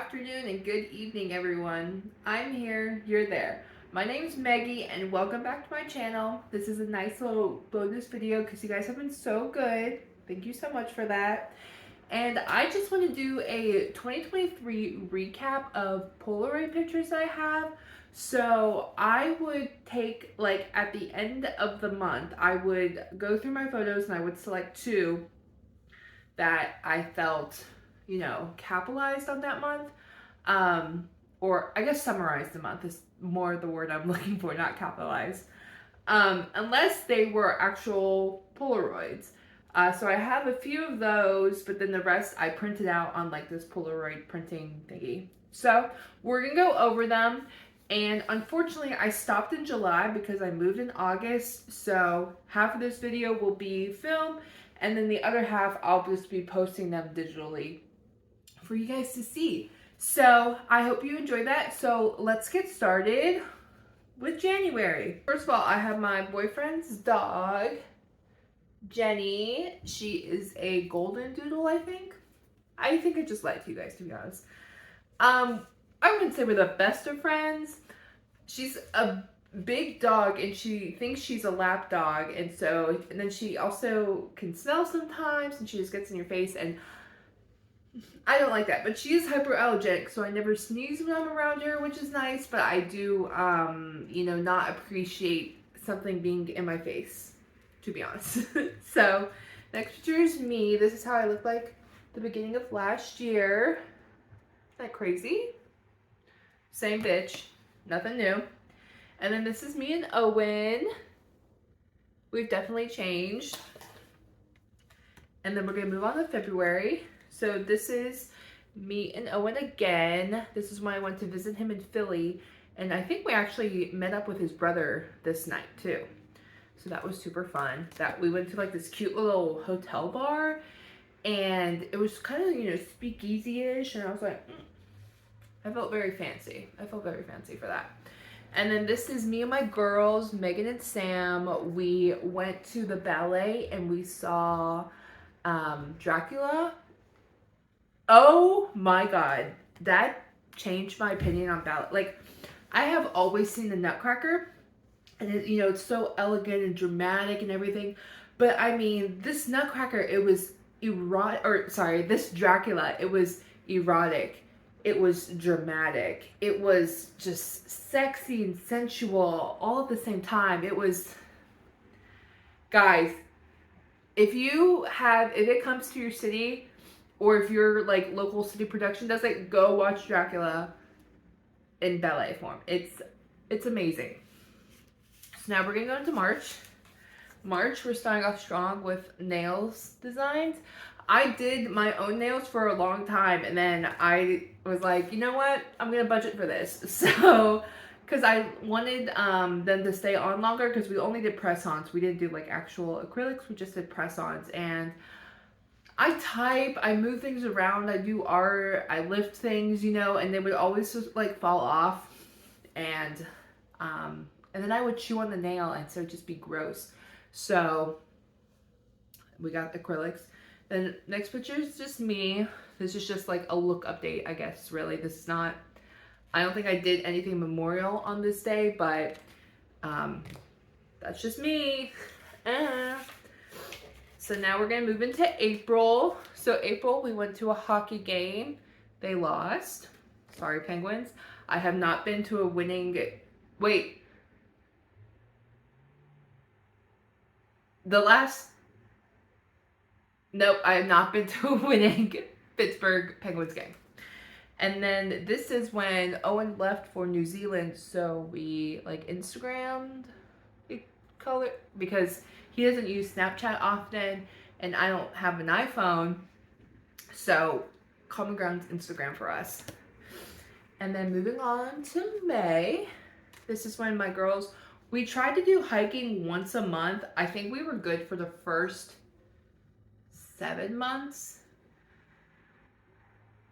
afternoon, and good evening, everyone. I'm here, you're there. My name's Maggie, and welcome back to my channel. This is a nice little bonus video because you guys have been so good. Thank you so much for that. And I just want to do a 2023 recap of Polaroid pictures I have. So I would take, like, at the end of the month, I would go through my photos and I would select two that I felt, capitalized on that month. Or I guess summarize the month is more the word I'm looking for, not capitalize. Unless they were actual Polaroids. So I have a few of those, but then the rest I printed out on like this Polaroid printing thingy. So we're gonna go over them. And unfortunately, I stopped in July because I moved in August. So half of this video will be film, and then the other half I'll just be posting them digitally for you guys to see. So I hope you enjoyed that. So let's get started with January. First of all, I have my boyfriend's dog, Jenny. She is a golden doodle, I think. I think I just lied to you guys, to be honest. I wouldn't say we're the best of friends. She's a big dog and she thinks she's a lap dog, and then she also can smell sometimes and she just gets in your face, and I don't like that. But she is hyperallergenic, so I never sneeze when I'm around her, which is nice, but I do not appreciate something being in my face, to be honest. So next picture is me. This is how I looked like the beginning of last year. Isn't that crazy? Same bitch, nothing new. And then this is me and Owen. We've definitely changed. And then we're gonna move on to February. So this is me and Owen again. This is when I went to visit him in Philly. And I think we actually met up with his brother this night too. So that was super fun. That we went to like this cute little hotel bar, and it was kind of, speakeasy-ish, and I was like, I felt very fancy. I felt very fancy for that. And then this is me and my girls, Megan and Sam. We went to the ballet and we saw Dracula. Oh my God, that changed my opinion on ballet. Like, I have always seen the Nutcracker, and it's so elegant and dramatic and everything. But I mean, this Nutcracker, it was this Dracula, it was erotic. It was dramatic. It was just sexy and sensual all at the same time. It was, guys, if it comes to your city, or if your like local city production does it, go watch Dracula in ballet form. It's amazing. So now we're gonna go into March. March, we're starting off strong with nails designs. I did my own nails for a long time, and then I was like, you know what? I'm gonna budget for this. So, because I wanted them to stay on longer, because we only did press-ons. We didn't do like actual acrylics. We just did press-ons, and I type, I move things around, I do art, I lift things, and they would always just like fall off, and then I would chew on the nail, and so it'd just be gross. So we got acrylics. Then next picture is just me. This is just like a look update, I guess, really. This is not, I don't think I did anything memorial on this day, but that's just me. So now we're gonna move into April. So April, we went to a hockey game. They lost. Sorry, Penguins. I have not been to a winning, wait. Nope, I have not been to a winning Pittsburgh Penguins game. And then this is when Owen left for New Zealand, so we like Instagrammed color, because he doesn't use Snapchat often and I don't have an iPhone, so common ground's Instagram for us. And then moving on to May, this is when my girls, we tried to do hiking once a month. I think we were good for the first 7 months.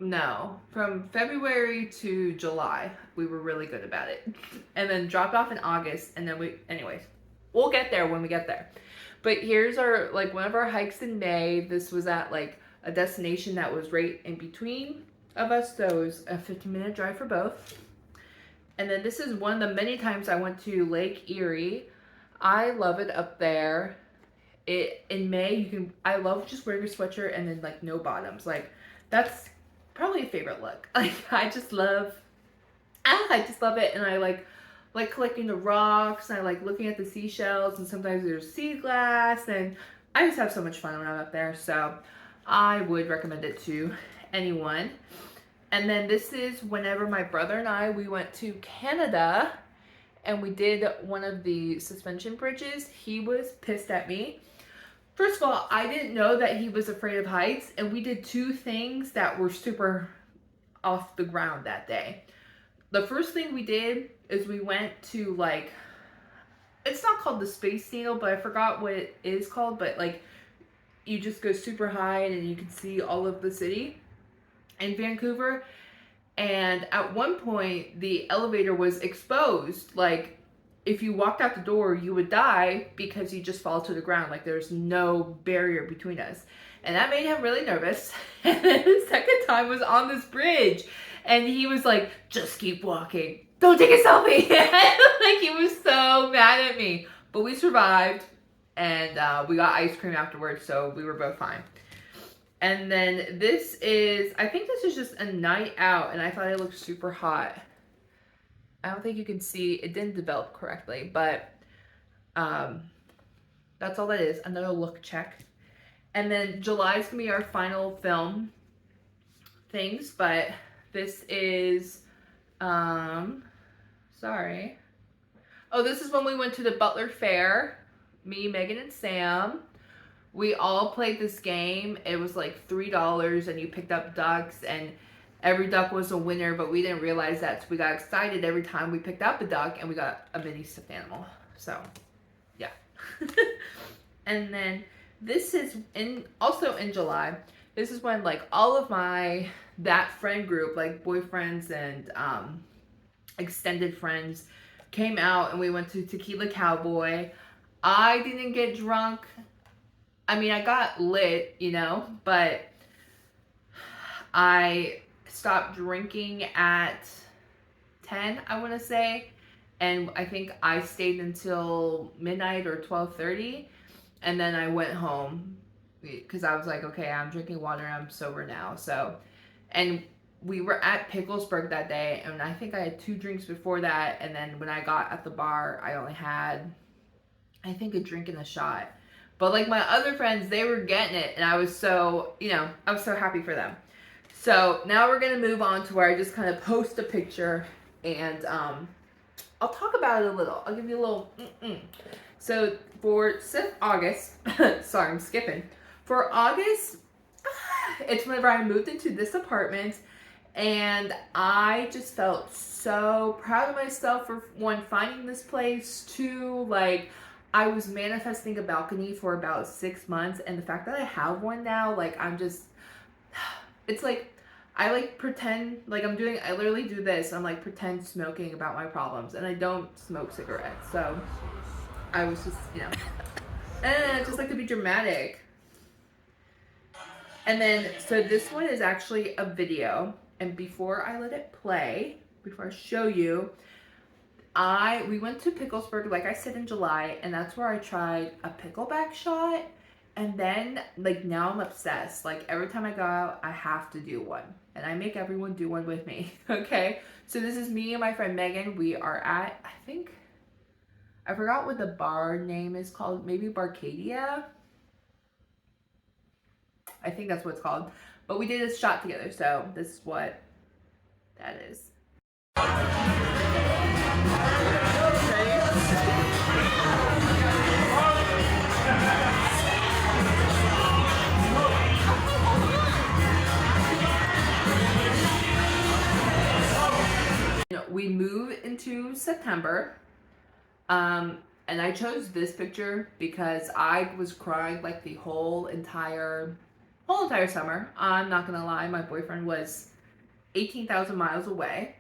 No, from February to July, we were really good about it. And then dropped off in August, and then anyways, we'll get there when we get there. But here's our, like, one of our hikes in May. This was at like a destination that was right in between of us, so it was a 15-minute drive for both. And then this is one of the many times I went to Lake Erie. I love it up there. In May, I love just wearing a sweatshirt and then like no bottoms. Like that's probably a favorite look. Like I just love it, and I like collecting the rocks, and I like looking at the seashells, and sometimes there's sea glass, and I just have so much fun when I'm up there. So I would recommend it to anyone. And then this is whenever my brother and I, we went to Canada and we did one of the suspension bridges. He was pissed at me. First of all, I didn't know that he was afraid of heights, and we did two things that were super off the ground that day. The first thing we did is we went to like, it's not called the Space Needle, but I forgot what it is called, but like you just go super high and you can see all of the city in Vancouver. And at one point the elevator was exposed. Like if you walked out the door, you would die because you just fall to the ground. Like there's no barrier between us. And that made him really nervous. And then the second time was on this bridge. And he was like, just keep walking. Don't take a selfie. Like he was so mad at me. But we survived. And we got ice cream afterwards. So we were both fine. And then this is, I think this is just a night out. And I thought it looked super hot. I don't think you can see, it didn't develop correctly, but that's all that is, another look check. And then July is gonna be our final film things, but this is, sorry. Oh, this is when we went to the Butler Fair, me, Megan, and Sam. We all played this game. It was like $3 and you picked up ducks, and every duck was a winner, but we didn't realize that, so we got excited every time we picked up a duck, and we got a mini stuffed animal. So, yeah. And then this is also in July. This is when like all of that friend group, like boyfriends and extended friends, came out, and we went to Tequila Cowboy. I didn't get drunk. I mean, I got lit, you know, but I stopped drinking at 10, I want to say, and I think I stayed until midnight or 12:30, and then I went home because I was like, okay, I'm drinking water, I'm sober now. So, and we were at Picklesburg that day, and I think I had 2 drinks before that, and then when I got at the bar, I only had, I think, a drink and a shot. But like my other friends, they were getting it, and I was so, you know, I was so happy for them. So now we're going to move on to where I just kind of post a picture, and I'll talk about it a little. I'll give you a little So for August, sorry, I'm skipping. For August, it's whenever I moved into this apartment, and I just felt so proud of myself for one, finding this place, 2, like, I was manifesting a balcony for about 6 months, and the fact that I have one now, like, I'm just, it's like, I like pretend, like I literally do this, I'm like pretend smoking about my problems, and I don't smoke cigarettes, so I was just, you know, I just like to be dramatic. And then, so this one is actually a video, and before I let it play, before I show you, we went to Picklesburg, like I said, in July, and that's where I tried a pickleback shot. And then, like, now I'm obsessed. Like, every time I go out, I have to do one. And I make everyone do one with me, okay? So this is me and my friend Megan. We are at, I think, I forgot what the bar name is called. Maybe Barcadia? I think that's what it's called. But we did a shot together, so this is what that is. We move into September, and I chose this picture because I was crying like the whole entire summer. I'm not gonna lie, my boyfriend was 18,000 miles away.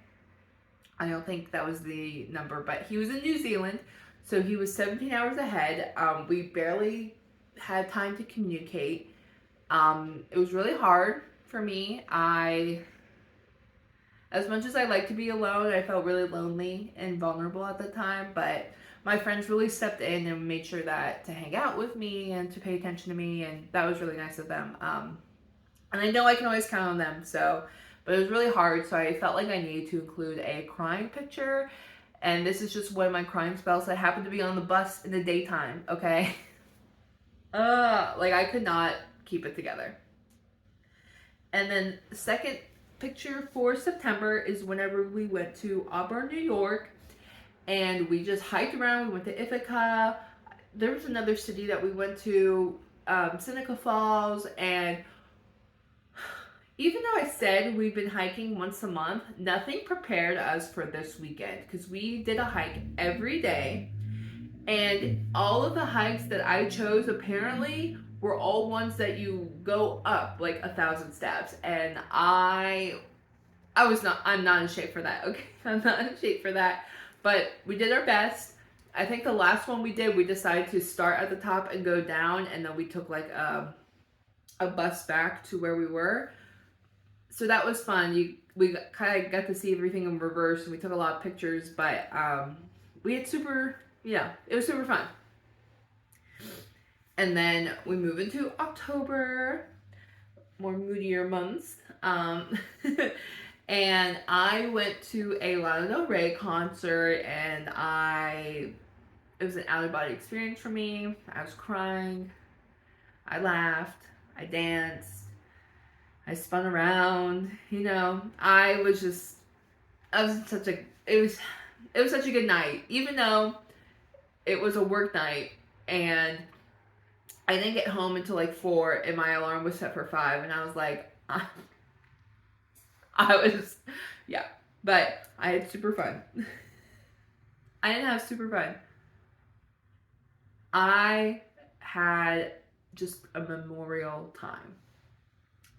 I don't think that was the number, but he was in New Zealand, so he was 17 hours ahead. We barely had time to communicate. It was really hard for me. I As much as I like to be alone, I felt really lonely and vulnerable at the time, but my friends really stepped in and made sure that to hang out with me and to pay attention to me, and that was really nice of them. And I know I can always count on them, so, but it was really hard, so I felt like I needed to include a crying picture, and this is just one of my crying spells that happened to be on the bus in the daytime, okay? Like I could not keep it together. And then the second picture for September is whenever we went to Auburn, New York, and we just hiked around. We went to Ithaca. There was another city that we went to, Seneca Falls, and even though I said we've been hiking once a month, nothing prepared us for this weekend because we did a hike every day, and all of the hikes that I chose apparently were all ones that you go up like 1,000 steps, and I'm not in shape for that. Okay, I'm not in shape for that, but we did our best. I think the last one we did, we decided to start at the top and go down, and then we took like a bus back to where we were. So that was fun. We kind of got to see everything in reverse, and we took a lot of pictures. But we had it was super fun. And then we move into October, more moodier months. And I went to a Lana Del Rey concert, and it was an out of body experience for me. I was crying, I laughed, I danced, I spun around, it was such a good night, even though it was a work night, and I didn't get home until like 4, and my alarm was set for 5, and I was like, yeah, but I had super fun. I didn't have super fun. I had just a memorial time.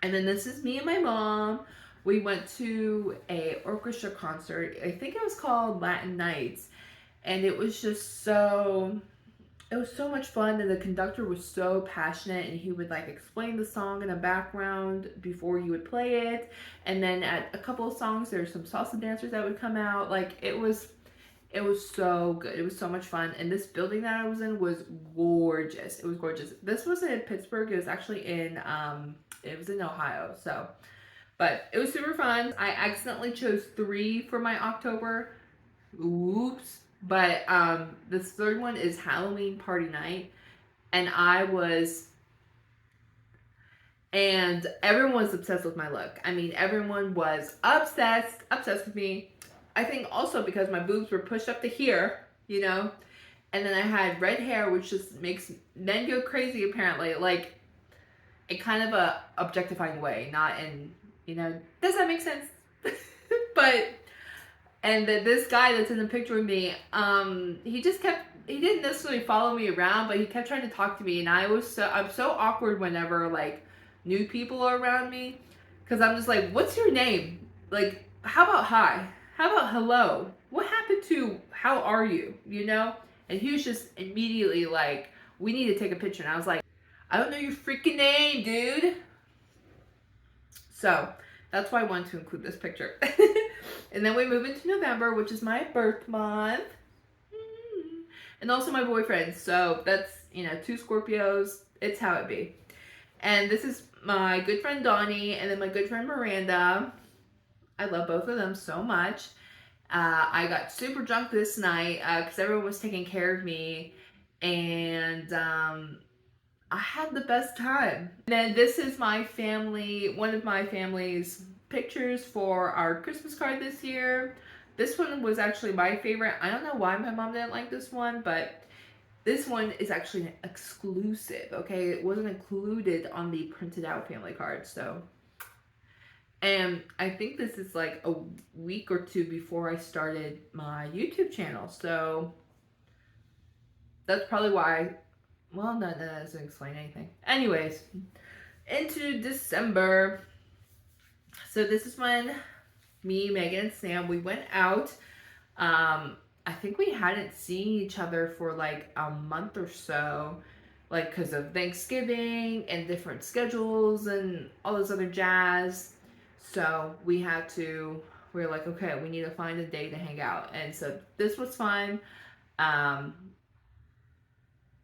And then this is me and my mom. We went to a orchestra concert. I think it was called Latin Nights. And it was so much fun, and the conductor was so passionate, and he would like explain the song in the background before he would play it. And then at a couple of songs, there's some salsa dancers that would come out. Like it was so good. It was so much fun. And this building that I was in was gorgeous. It was gorgeous. This wasn't in Pittsburgh. It was actually in Ohio. So, but it was super fun. I accidentally chose 3 for my October. Oops. But this third one is Halloween Party Night. And everyone was obsessed with my look. I mean, everyone was obsessed with me. I think also because my boobs were pushed up to here, and then I had red hair, which just makes men go crazy apparently, like in kind of a objectifying way, not in, does that make sense? But, and this guy that's in the picture with me, he didn't necessarily follow me around, but he kept trying to talk to me, and I'm so awkward whenever like new people are around me, because I'm just like, what's your name? Like, how about hi? How about hello? What happened to how are you? And he was just immediately like, we need to take a picture. And I was like, I don't know your freaking name, dude. So that's why I wanted to include this picture. And then we move into November, which is my birth month. And also my boyfriend. So that's, 2 Scorpios. It's how it be. And this is my good friend Donnie, and then my good friend Miranda. I love both of them so much. I got super drunk this night because everyone was taking care of me, and I had the best time. And then this is my family, one of my family's pictures for our Christmas card this year. This one was actually my favorite. I don't know why my mom didn't like this one, but this one is actually an exclusive, okay? It wasn't included on the printed out family card, so. And I think this is like a week or 2 before I started my YouTube channel. So that's probably why. Well, no, that doesn't explain anything. Anyways, into December. So this is when me, Megan, and Sam, we went out. I think we hadn't seen each other for like a month or so. Like because of Thanksgiving and different schedules and all this other jazz. So we had to we were like, okay, we need to find a day to hang out. And so this was fun. Um,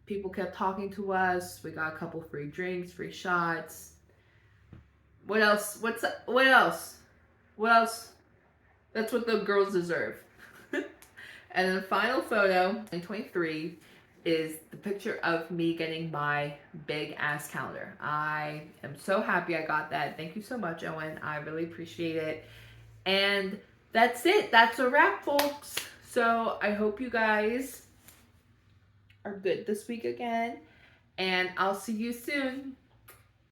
People kept talking to us. We got a couple free drinks, free shots. What else? What else? What else? That's what the girls deserve. And then the final photo, 2023, is the picture of me getting my big ass calendar. I am so happy I got that. Thank you so much, Owen. I really appreciate it. And that's it. That's a wrap, folks. So I hope you guys are good this week again. And I'll see you soon.